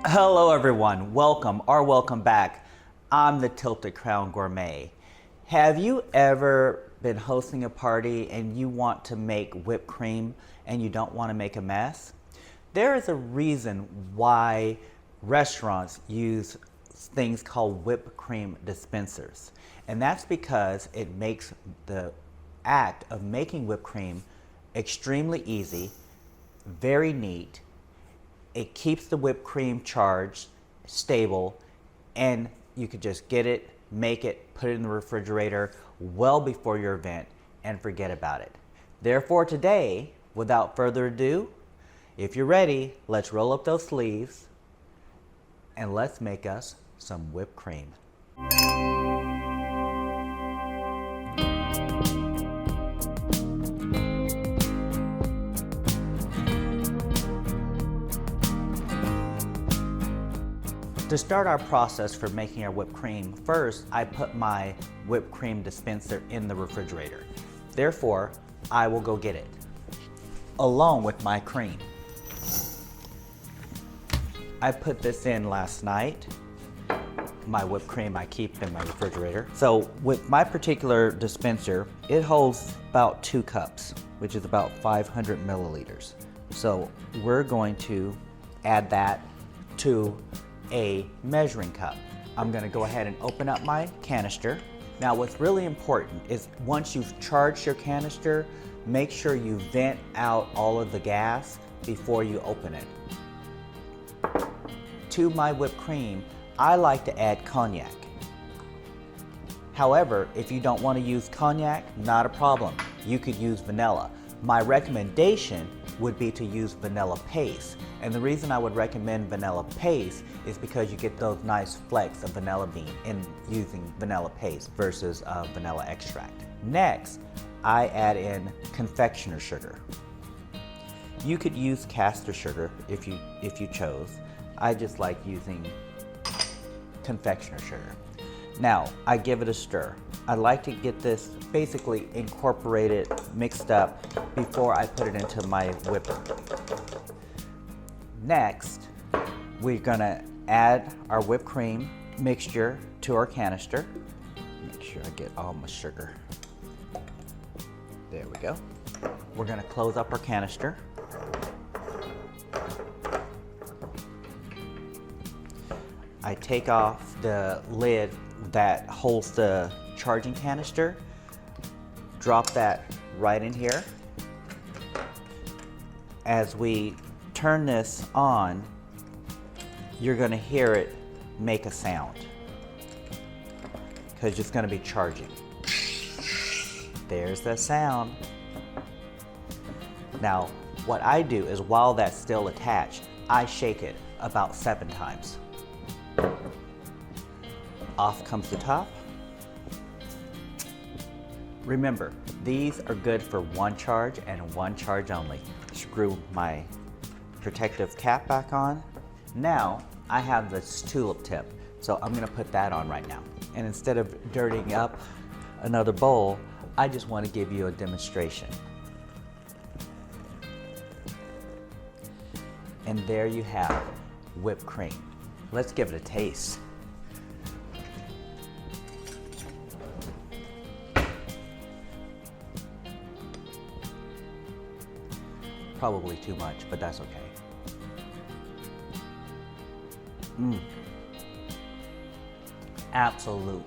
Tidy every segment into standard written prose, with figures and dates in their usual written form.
Hello everyone, welcome back. I'm the Tilted Crown Gourmet. Have you ever been hosting a party and you want to make whipped cream and you don't want to make a mess? There is a reason why restaurants use things called whipped cream dispensers. And that's because it makes the act of making whipped cream extremely easy, very neat. It keeps the whipped cream charged, stable, and you could just get it, make it, put it in the refrigerator well before your event and forget about it. Therefore today, without further ado, if you're ready, let's roll up those sleeves and let's make us some whipped cream. To start our process for making our whipped cream, first I put my whipped cream dispenser in the refrigerator. Therefore, I will go get it, along with my cream. I put this in last night. My whipped cream I keep in my refrigerator. So with my particular dispenser, it holds about 2 cups, which is about 500 milliliters. So we're going to add that to a measuring cup. I'm gonna go ahead and open up my canister. Now what's really important is once you've charged your canister, make sure you vent out all of the gas before you open it. To my whipped cream, I like to add cognac. However, if you don't want to use cognac, not a problem. You could use vanilla. My recommendation would be to use vanilla paste. And the reason I would recommend vanilla paste is because you get those nice flecks of vanilla bean in using vanilla paste versus vanilla extract. Next, I add in confectioner sugar. You could use caster sugar if you chose. I just like using confectioner sugar. Now, I give it a stir. I like to get this basically incorporated, mixed up before I put it into my whipper. Next, we're gonna add our whipped cream mixture to our canister. Make sure I get all my sugar. There we go. We're gonna close up our canister. I take off the lid that holds the charging canister, drop that right in here. As we turn this on, you're gonna hear it make a sound because it's gonna be charging. There's that sound. Now, what I do is while that's still attached, I shake it about 7 times. Off comes the top. Remember, these are good for 1 charge and 1 charge only. Screw my protective cap back on. Now, I have this tulip tip, so I'm gonna put that on right now. And instead of dirtying up another bowl, I just wanna give you a demonstration. And there you have whipped cream. Let's give it a taste. Probably too much, but that's okay. Absolute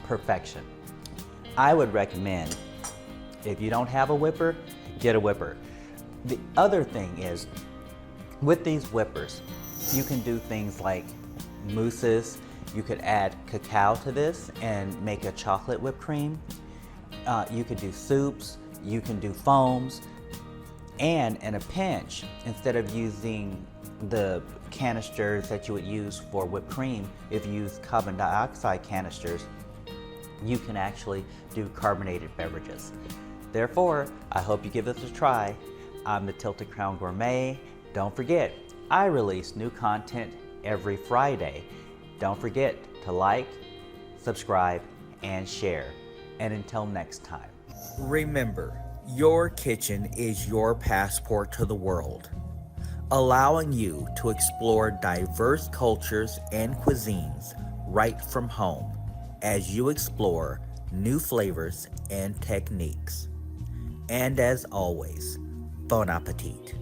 perfection. I would recommend, if you don't have a whipper, get a whipper. The other thing is, with these whippers, you can do things like mousses. You could add cacao to this and make a chocolate whipped cream. You could do soups, you can do foams. And in a pinch, instead of using the canisters that you would use for whipped cream, if you use carbon dioxide canisters, you can actually do carbonated beverages. Therefore, I hope you give this a try. I'm the Tilted Crown Gourmet. Don't forget, I release new content every Friday. Don't forget to like, subscribe, and share. And until next time, remember, your kitchen is your passport to the world. allowing you to explore diverse cultures and cuisines right from home as you explore new flavors and techniques. And as always, bon appetit.